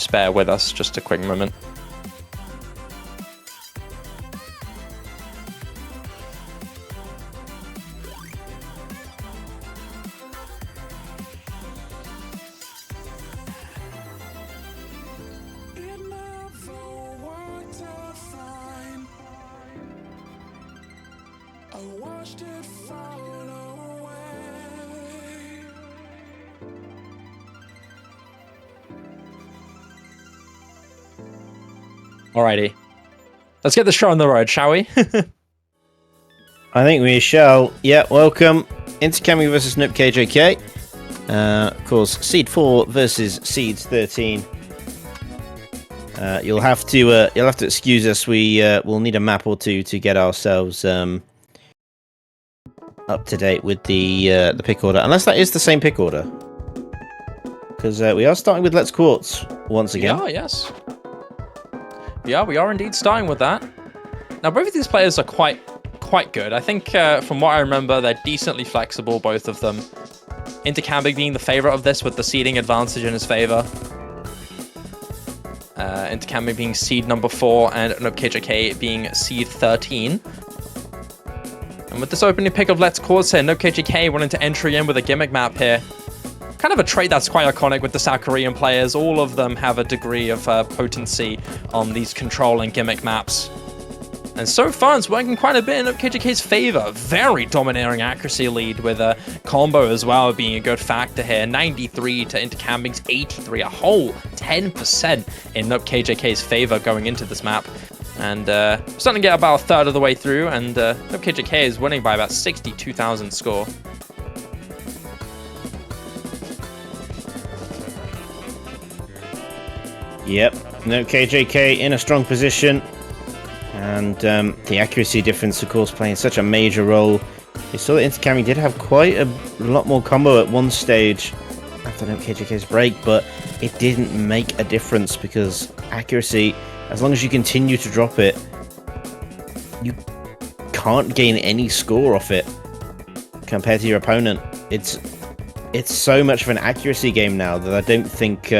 Just bear with us just a quick moment. Alrighty. Let's get the show on the road, shall we? I think we shall. Yeah, welcome. Intercambing versus Nopekjk. Of course, Seed 4 versus Seeds 13. You'll have to excuse us. We'll need a map or two to get ourselves up to date with the pick order, unless that is the same pick order. Because we are starting with Let's Quartz once again. Yeah, yes. Yeah, we are indeed starting with that. Now, both of these players are quite good. I think, from what I remember, they're decently flexible, both of them. Intercambing being the favorite of this with the seeding advantage in his favor. Intercambing being seed number 4 and Nopekjk being seed 13. And with this opening pick of Let's Quartz here, Nopekjk wanting to entry in with a gimmick map here. Kind of a trait that's quite iconic with the South Korean players. All of them have a degree of potency on these control and gimmick maps. And so far, it's working quite a bit in Nopekjk's favor. Very domineering accuracy lead with a combo as well being a good factor here. 93 to Intercambing's 83, a whole 10% in Nopekjk's favor going into this map. And starting to get about a third of the way through, and Nopekjk is winning by about 62,000 score. Yep, Nopekjk in a strong position, and the accuracy difference, of course, playing such a major role. We saw that Intercambing did have quite a lot more combo at one stage after Nopekjk's break, but it didn't make a difference because accuracy, as long as you continue to drop it, you can't gain any score off it compared to your opponent. It's so much of an accuracy game now that I don't think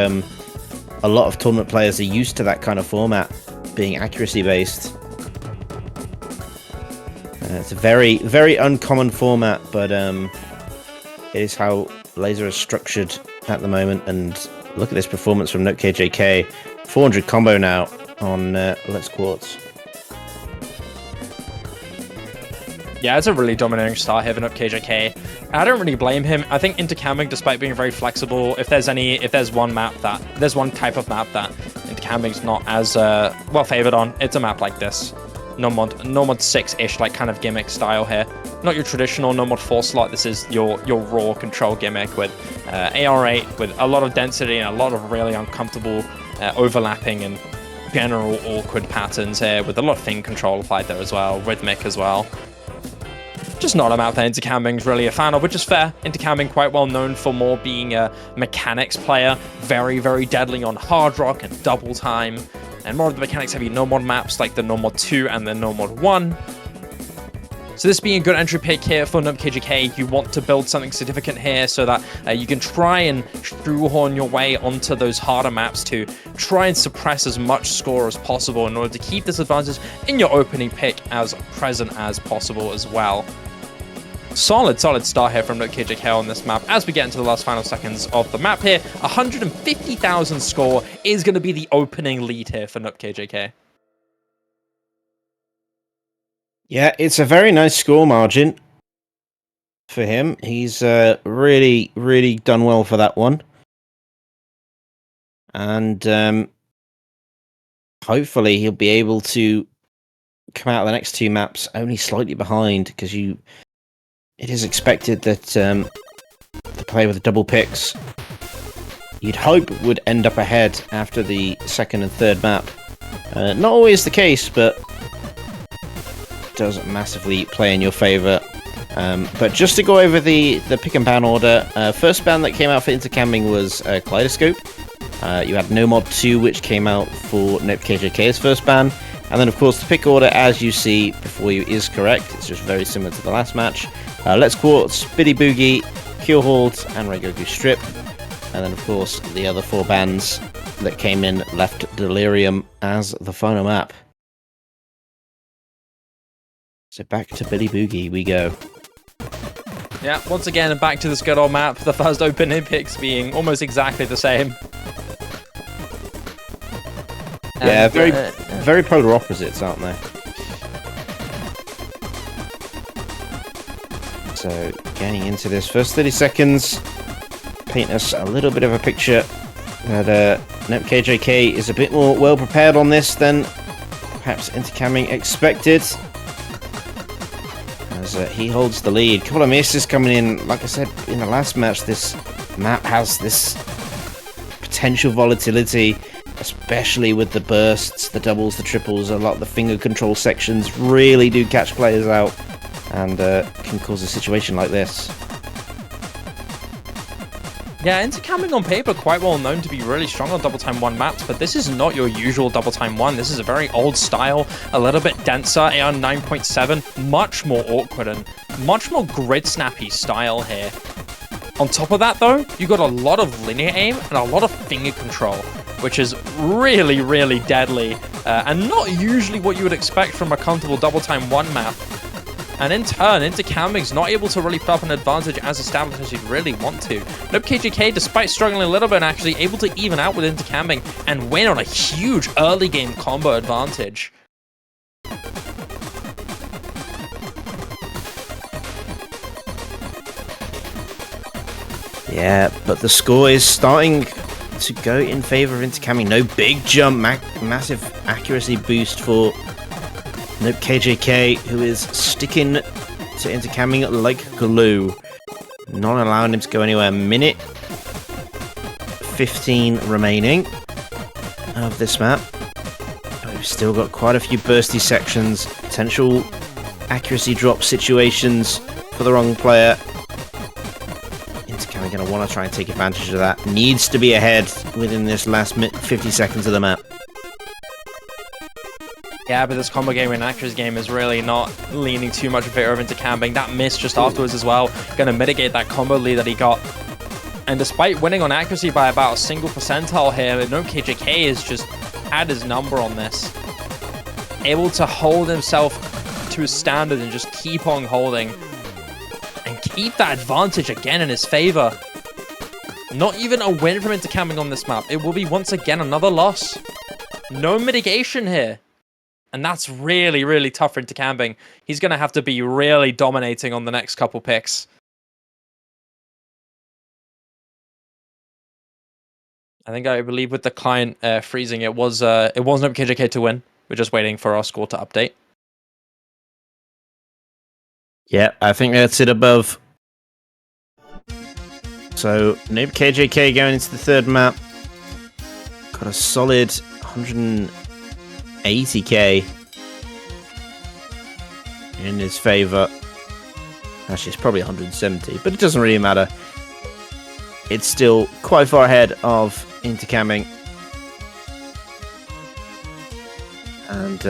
a lot of tournament players are used to that kind of format being accuracy based. It's a very, very uncommon format, but it is how Lazer is structured at the moment. And look at this performance from Nopekjk. 400 combo now on Let's Quartz. Yeah, it's a really dominating start here for Nopekjk. I don't really blame him. I think Intercambing, despite being very flexible, if there's one type of map that Intercambing's not as well favored on, it's a map like this. No mod 6-ish, like kind of gimmick style here. Not your traditional no mod 4 slot. This is your raw control gimmick with AR8 with a lot of density and a lot of really uncomfortable overlapping and general awkward patterns here with a lot of thing control applied there as well, rhythmic as well. Just not a map that Intercambing's really a fan of, which is fair. Intercambing quite well known for more being a mechanics player, very, very deadly on hard rock and double time, and more of the mechanics heavy no mod maps like the no mod 2 and the no mod 1. So this being a good entry pick here for Nopekjk, you want to build something significant here so that you can try and shoehorn your way onto those harder maps to try and suppress as much score as possible in order to keep this advantage in your opening pick as present as possible as well. Solid start here from Nopekjk on this map. As we get into the last final seconds of the map here, 150,000 score is going to be the opening lead here for Nopekjk. Yeah, it's a very nice score margin for him. He's really, really done well for that one. And hopefully he'll be able to come out of the next two maps only slightly behind, because it is expected that the player with the double picks, you'd hope, would end up ahead after the second and third map. Not always the case, but does massively play in your favor. But just to go over the pick and ban order, first ban that came out for Intercambing was Kaleidoscope. You had No Mod 2, which came out for Nopekjk's first ban. And then, of course, the pick order, as you see before you, is correct. It's just very similar to the last match. Let's Quartz, Biddy Boogie, Keel Hold, and Rengoku Strip. And then, of course, the other 4 bands that came in left Delirium as the final map. So back to Billy Boogie we go. Yeah, once again, back to this good old map. The first opening picks being almost exactly the same. Yeah, very polar opposites, aren't they? So, getting into this first 30 seconds, paint us a little bit of a picture that Nopekjk is a bit more well prepared on this than perhaps Intercambing expected. As he holds the lead. Couple of misses coming in. Like I said in the last match, this map has this potential volatility, especially with the bursts, the doubles, the triples. A lot of the finger control sections really do catch players out and can cause a situation like this. Yeah, Intercambing on paper quite well known to be really strong on double time 1 maps, but this is not your usual double time 1. This is a very old style, a little bit denser, AR 9.7, much more awkward and much more grid snappy style here. On top of that though, you got a lot of linear aim and a lot of finger control, which is really, really deadly, and not usually what you would expect from a comfortable double time 1 map. And in turn, Intercambing's not able to really put up an advantage as established as you'd really want to. Nopekjk, despite struggling a little bit, actually able to even out with Intercambing and win on a huge early game combo advantage. Yeah, but the score is starting to go in favor of Intercambing. No big jump, massive accuracy boost for Nopekjk, who is sticking to Intercambing like glue, not allowing him to go anywhere. Minute 15 remaining of this map. We've still got quite a few bursty sections, potential accuracy drop situations for the wrong player. Intercambing going to want to try and take advantage of that. Needs to be ahead within this last 50 seconds of the map. Yeah, but this combo game and accuracy game is really not leaning too much in favor of Intercambing. That miss just afterwards as well, going to mitigate that combo lead that he got. And despite winning on accuracy by about a single percentile here, Nopekjk is just had his number on this. Able to hold himself to his standard and just keep on holding. And keep that advantage again in his favor. Not even a win from Intercambing on this map. It will be once again another loss. No mitigation here. And that's really, really tough for Intercambing. He's going to have to be really dominating on the next couple picks. I believe with the client freezing, it was Nopekjk to win. We're just waiting for our score to update. Yeah, I think that's it above. So Nopekjk going into the third map. Got a solid 180k in his favor. Actually, it's probably 170, but it doesn't really matter. It's still quite far ahead of Intercambing. And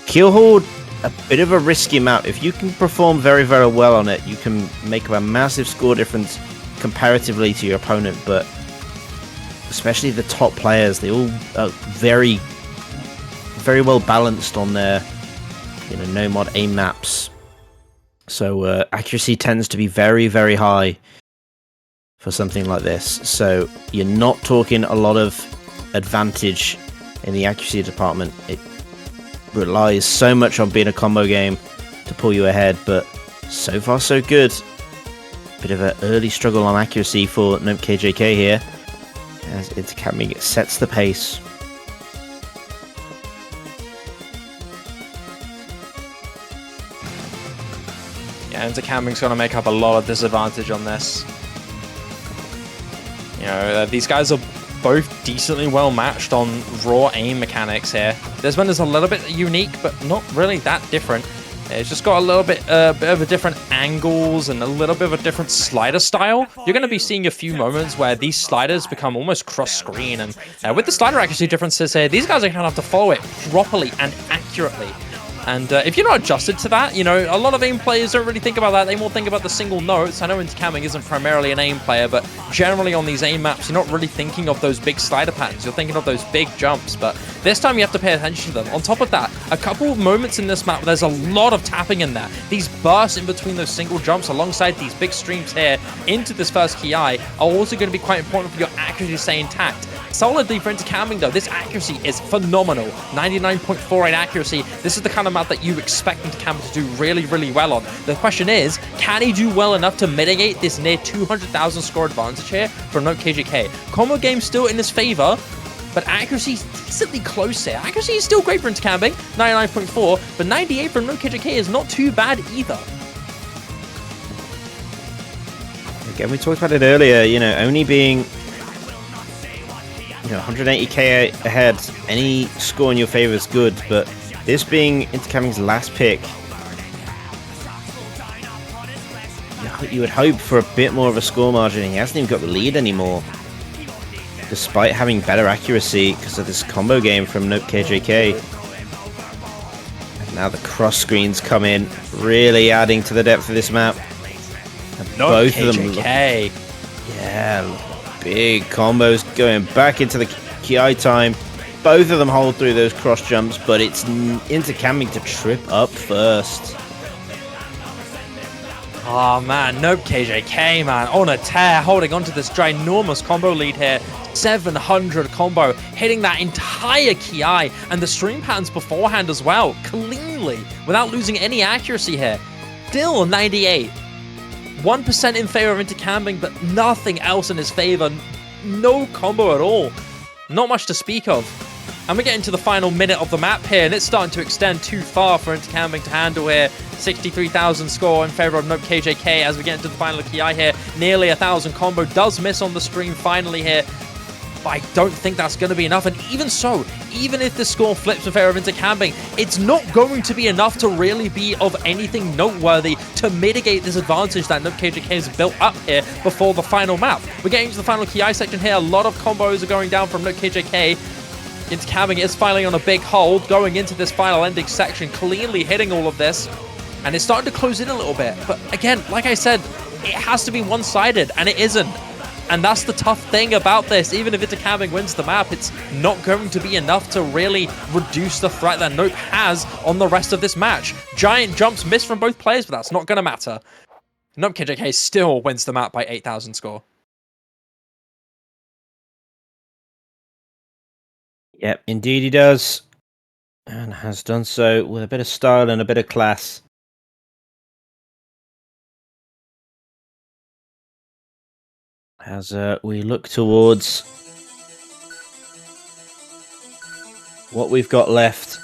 Keelhaul, a bit of a risky map. If you can perform very, very well on it, you can make a massive score difference comparatively to your opponent, but especially the top players, they all are very, very well balanced on their, no mod aim maps. So accuracy tends to be very, very high for something like this. So you're not talking a lot of advantage in the accuracy department. It relies so much on being a combo game to pull you ahead, but so far so good. Bit of an early struggle on accuracy for Nopekjk here, as Intercambing sets the pace. Yeah, Intercambing's going to make up a lot of disadvantage on this. These guys are both decently well matched on raw aim mechanics here. This one is a little bit unique, but not really that different. It's just got a little bit of a different angles and a little bit of a different slider style. You're going to be seeing a few moments where these sliders become almost cross-screen, and with the slider accuracy differences here, these guys are going to have to follow it properly and accurately. And if you're not adjusted to that, you know, a lot of aim players don't really think about that. They more think about the single notes. I know Intercambing isn't primarily an aim player, but generally on these aim maps, you're not really thinking of those big slider patterns. You're thinking of those big jumps, but this time you have to pay attention to them. On top of that, a couple of moments in this map, there's a lot of tapping in there. These bursts in between those single jumps alongside these big streams here into this first key eye are also going to be quite important for your accuracy to stay intact. Solidly for Intercambing though, this accuracy is phenomenal. 99.48 accuracy. This is the kind of map that you expect Intercambing to do really, really well on. The question is, can he do well enough to mitigate this near 200,000 score advantage here for Nopekjk? Combo game still in his favor, but accuracy is decently close here. Accuracy is still great for Intercambing, 99.4, but 98 from Nopekjk is not too bad either. Again, we talked about it earlier, you know, only being 180k ahead, any score in your favor is good, but this being Intercambing's last pick, you would hope for a bit more of a score margin. He hasn't even got the lead anymore, despite having better accuracy because of this combo game from Nopekjk. And now the cross screens come in, really adding to the depth of this map. And both of them, yeah, big combos going back into the ki time. Both of them hold through those cross jumps, but it's Intercambing to trip up first. Oh man, Nopekjk, man, on a tear, holding onto this ginormous combo lead here. 700 combo, hitting that entire ki eye and the stream patterns beforehand as well, cleanly, without losing any accuracy here. Still 98. 1% in favor of Intercambing, but nothing else in his favor. No combo at all. Not much to speak of. And we get into the final minute of the map here, and it's starting to extend too far for Intercambing to handle here. 63,000 score in favor of Nopekjk as we get into the final ki here. Nearly 1,000 combo, does miss on the stream finally here. But I don't think that's going to be enough. And even so, even if the score flips in favor of Intercambing, it's not going to be enough to really be of anything noteworthy to mitigate this advantage that Nopekjk has built up here before the final map. We're getting into the final ki section here. A lot of combos are going down from Nopekjk. Intercambing is finally on a big hold, going into this final ending section, cleanly hitting all of this. And it's starting to close in a little bit. But again, like I said, it has to be one-sided, and it isn't. And that's the tough thing about this. Even if Intercambing wins the map, it's not going to be enough to really reduce the threat that Nope has on the rest of this match. Giant jumps missed from both players, but that's not going to matter. Nopekjk still wins the map by 8,000 score. Yep, indeed he does. And has done so with a bit of style and a bit of class. As we look towards what we've got left,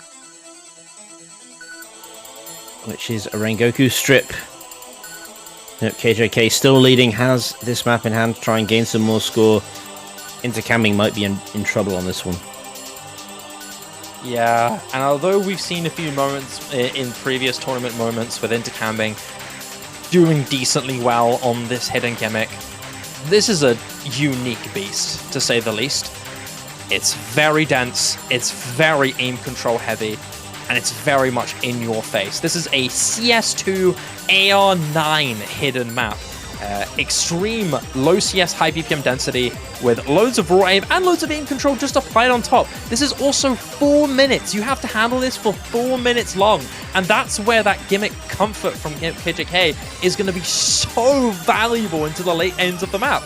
which is a Rengoku strip. KJK still leading, has this map in hand to try and gain some more score. Intercambing might be in trouble on this one. Yeah, and although we've seen a few moments in previous tournament moments with Intercambing doing decently well on this hidden gimmick, this is a unique beast, to say the least. It's very dense, it's very aim control heavy, and it's very much in your face. This is a CS2 AR9 hidden map. Extreme low CS, high BPM density with loads of raw aim and loads of aim control just applied on top. This is also 4 minutes. You have to handle this for 4 minutes long. And that's where that gimmick comfort from KJK is going to be so valuable into the late ends of the map.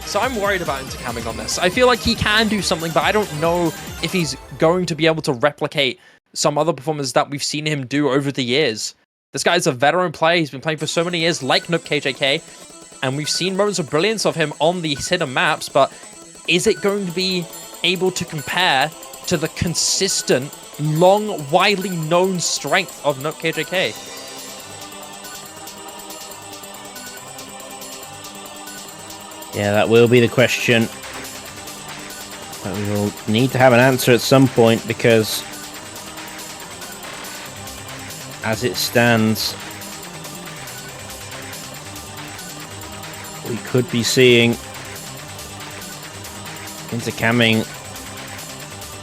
So I'm worried about Intercambing on this. I feel like he can do something, but I don't know if he's going to be able to replicate some other performances that we've seen him do over the years. This guy is a veteran player. He's been playing for so many years, like Nopekjk, and we've seen moments of brilliance of him on these hidden maps, but is it going to be able to compare to the consistent, long, widely known strength of Nopekjk? Yeah, that will be the question. But we will need to have an answer at some point, because as it stands, we could be seeing Intercambing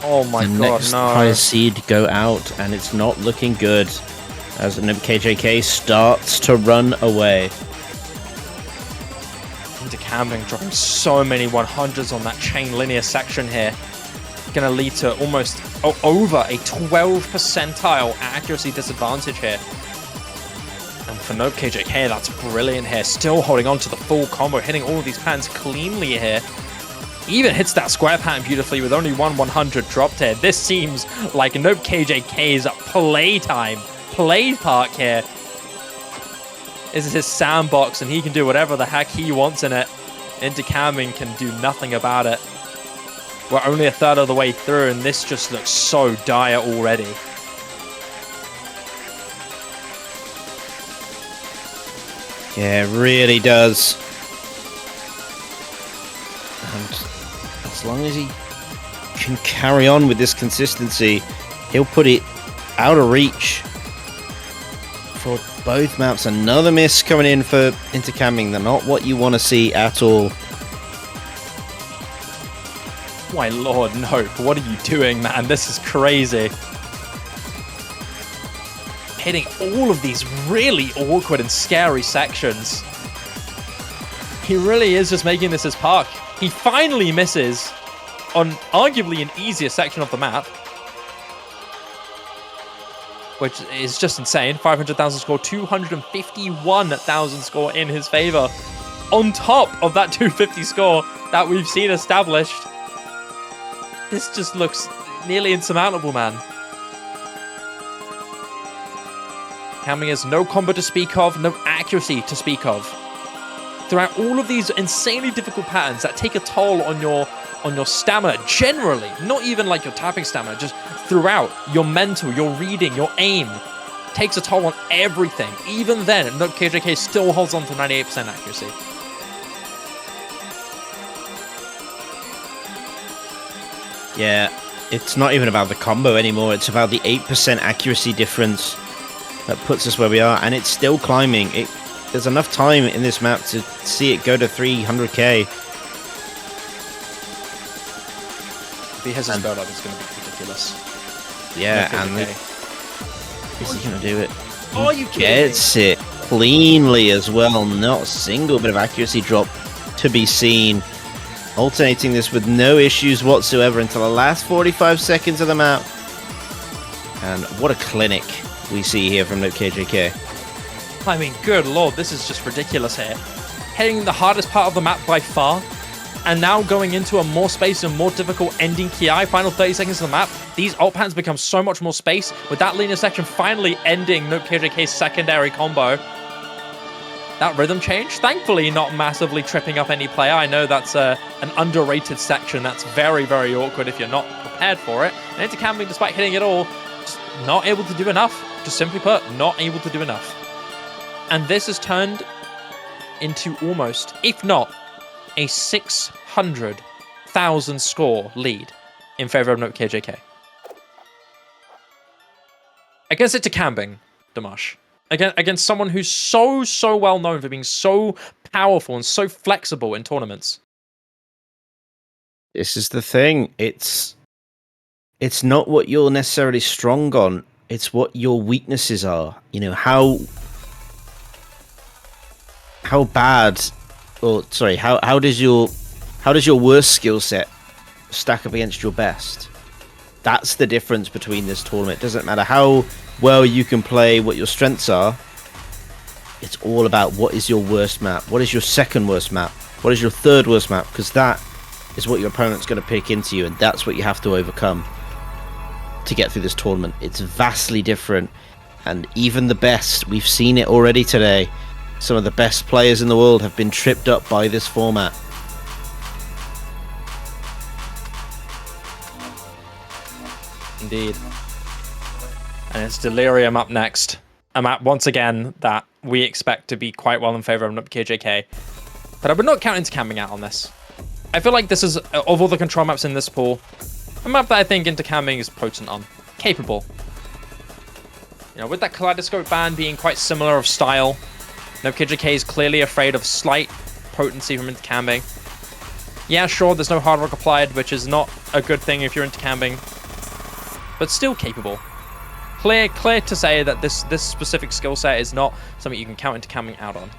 Oh my the god, next no. prize seed go out, and it's not looking good as Nopekjk starts to run away. Intercambing dropping so many 100s on that chain linear section here. Gonna lead to almost over a 12 percentile accuracy disadvantage here. And for Nopekjk, that's brilliant here. Still holding on to the full combo, hitting all of these patterns cleanly here. Even hits that square pattern beautifully with only one 100 dropped here. This seems like Nopekjk's play park here. This is his sandbox, and he can do whatever the heck he wants in it. Intercambing can do nothing about it. We're only a third of the way through, and this just looks so dire already. Yeah, it really does. And as long as he can carry on with this consistency, he'll put it out of reach for both maps. Another miss coming in for Intercambing. They're not what you want to see at all. My lord, Nope, what are you doing, man? This is crazy. Hitting all of these really awkward and scary sections. He really is just making this his park. He finally misses on arguably an easier section of the map, which is just insane. 500,000 score, 251,000 score in his favor, on top of that 250 score that we've seen established. This just looks nearly insurmountable, man. Camming has no combo to speak of, no accuracy to speak of. Throughout all of these insanely difficult patterns that take a toll on your stamina generally, not even like your tapping stamina, just throughout your mental, your reading, your aim, takes a toll on everything. Even then, Nopekjk still holds on to 98% accuracy. Yeah, it's not even about the combo anymore. It's about the 8% accuracy difference that puts us where we are, and it's still climbing. There's enough time in this map to see it go to 300k. If he has his build up, it's going to be ridiculous. Yeah, and is he going to do it? Oh, you kidding? Gets it cleanly as well. Not a single bit of accuracy drop to be seen. Alternating this with no issues whatsoever until the last 45 seconds of the map. And what a clinic we see here from Nopekjk. I mean, good lord, this is just ridiculous here. Hitting the hardest part of the map by far, and now going into a more space and more difficult ending Ki, final 30 seconds of the map. These alt patterns become so much more space, with that linear section finally ending Nopekjk's secondary combo. That rhythm change, thankfully not massively tripping up any player. I know that's an underrated section that's very, very awkward if you're not prepared for it. And Intercambing, despite hitting it all, just not able to do enough. Just simply put, not able to do enough. And this has turned into almost, if not, a 600,000 score lead in favor of Nopekjk. Against Intercambing, Dimash. Against someone who's so well known for being so powerful and so flexible in tournaments. This is the thing. It's not what you're necessarily strong on. It's what your weaknesses are. You know, how bad, or sorry, how does your worst skill set stack up against your best? That's the difference between this tournament. It doesn't matter how well you can play, what your strengths are. It's all about what is your worst map, what is your second worst map, what is your third worst map, because that is what your opponent's going to pick into you, and that's what you have to overcome to get through this tournament. It's vastly different, and even the best, we've seen it already today, some of the best players in the world have been tripped up by this format. Indeed. And it's Delirium up next. A map, once again, that we expect to be quite well in favor of Nopekjk. But I would not count Intercambing out on this. I feel like this is, of all the control maps in this pool, a map that I think Intercambing is potent on. Capable. You know, with that Kaleidoscope ban being quite similar of style, Nopekjk is clearly afraid of slight potency from Intercambing. Yeah, sure, there's no hard rock applied, which is not a good thing if you're Intercambing. but still capable. Clear to say that this specific skill set is not something you can count Intercambing out on.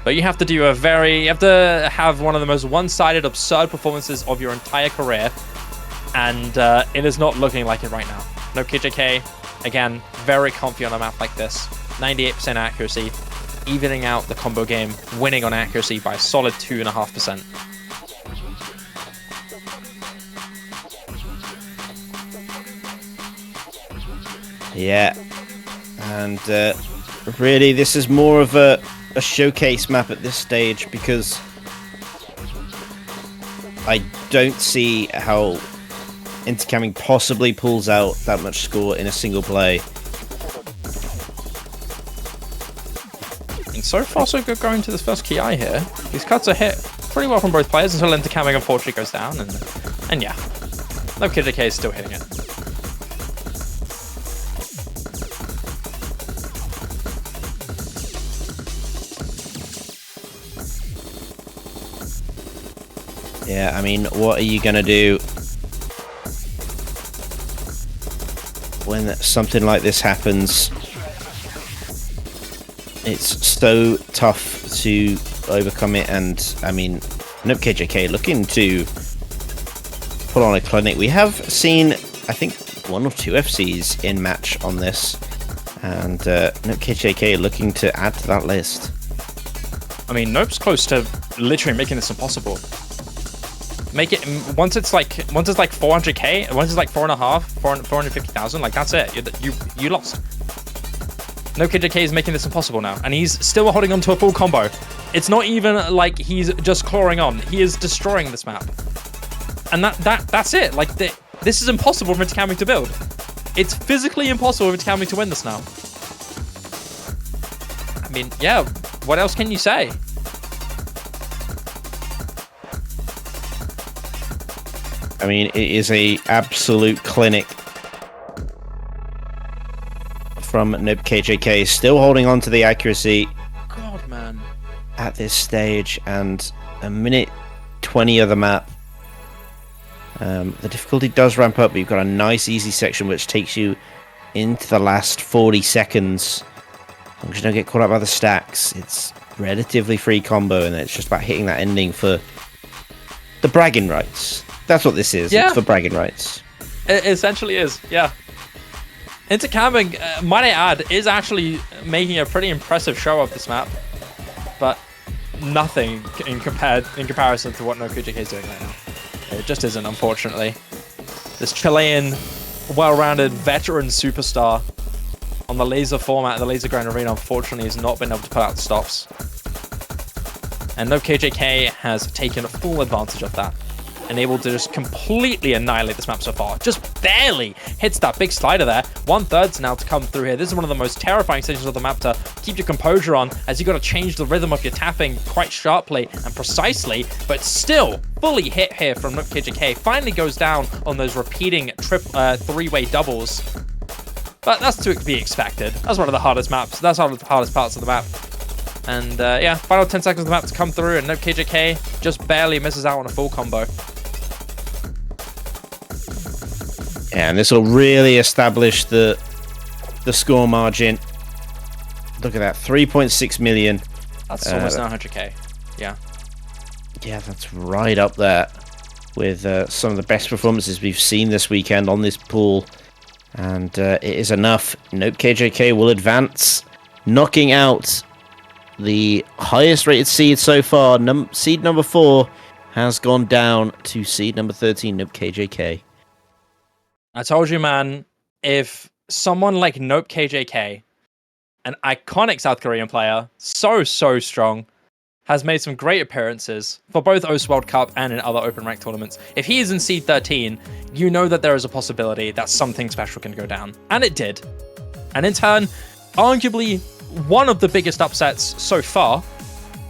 But you have to have one of the most one-sided, absurd performances of your entire career, and it is not looking like it right now. Nopekjk, again, very comfy on a map like this. 98% accuracy, evening out the combo game, winning on accuracy by a solid 2.5%. Yeah, and really this is more of a showcase map at this stage, because I don't see how Intercambing possibly pulls out that much score in a single play. And so far so good going to this first Ki here. These cuts are hit pretty well from both players until Intercambing unfortunately goes down, and yeah, Nopekjk is still hitting it. Yeah, I mean, what are you going to do when something like this happens? It's so tough to overcome it, and I mean, Nopekjk looking to put on a clinic. We have seen, I think, 1 or 2 FCs in match on this, and Nopekjk looking to add to that list. I mean, Nope's close to literally making this impossible. Make it once it's like 400k, once it's like 450,000, like that's it. You lost. Nopekjk is making this impossible now, and he's still holding on to a full combo. It's not even like he's just clawing on. He is destroying this map, and that's it. Like this is impossible for Intercambing to build. It's physically impossible for Intercambing to win this now. I mean, yeah. What else can you say? I mean, it is a absolute clinic from Nopekjk, still holding on to the accuracy. God, man. At this stage, and a minute 20 of the map. The difficulty does ramp up, but you've got a nice easy section which takes you into the last 40 seconds. As long as you don't get caught up by the stacks, it's relatively free combo, and it's just about hitting that ending for the bragging rights. That's what this is. Yeah. It's for bragging rights. It essentially is, yeah. Intercambing, might I add, is actually making a pretty impressive show of this map, but nothing in comparison to what Nopekjk is doing right now. It just isn't, unfortunately. This Chilean, well-rounded veteran superstar on the Lazer format, the Lazer Grand Arena, unfortunately has not been able to put out the stops. And Nopekjk has taken full advantage of that, and able to just completely annihilate this map so far. Just barely hits that big slider there. 1/3 now to come through here. This is one of the most terrifying sections of the map to keep your composure on, as you got to change the rhythm of your tapping quite sharply and precisely, but still fully hit here from Nopekjk. Finally goes down on those repeating three-way doubles. But that's to be expected. That's one of the hardest maps. That's one of the hardest parts of the map. And yeah, final 10 seconds of the map to come through, and Nopekjk just barely misses out on a full combo. Yeah, and this will really establish the score margin. Look at that, 3.6 million. That's almost 900k. Yeah. Yeah, that's right up there with some of the best performances we've seen this weekend on this pool. And it is enough. Nopekjk will advance, knocking out the highest rated seed so far. Seed number 4 has gone down to seed number 13, Nopekjk. I told you, man, if someone like Nopekjk, an iconic South Korean player, so strong, has made some great appearances for both OS World Cup and in other open rank tournaments, if he is in seed 13, you know that there is a possibility that something special can go down. And it did. And in turn, arguably one of the biggest upsets so far,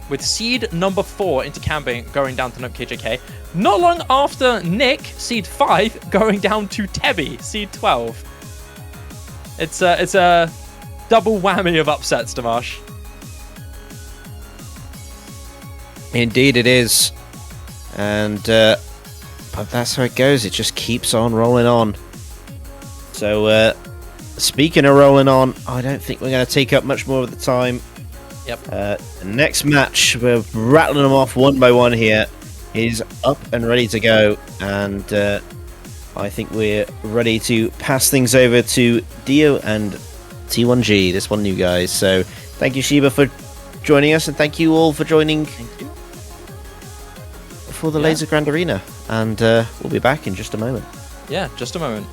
with seed number 4 Intercambing going down to Nopekjk, not long after Nick, seed 5, going down to Tebby, seed 12. It's a double whammy of upsets, Dimash. Indeed it is. And but that's how it goes. It just keeps on rolling on. So, speaking of rolling on, I don't think we're going to take up much more of the time. Yep. The next match, we're rattling them off one by one here, is up and ready to go. And I think we're ready to pass things over to Dio and T1G, this one new guys. So thank you, Shiba, for joining us, and thank you all for joining for the Lazer Grand Arena. And we'll be back in just a moment. Yeah, just a moment.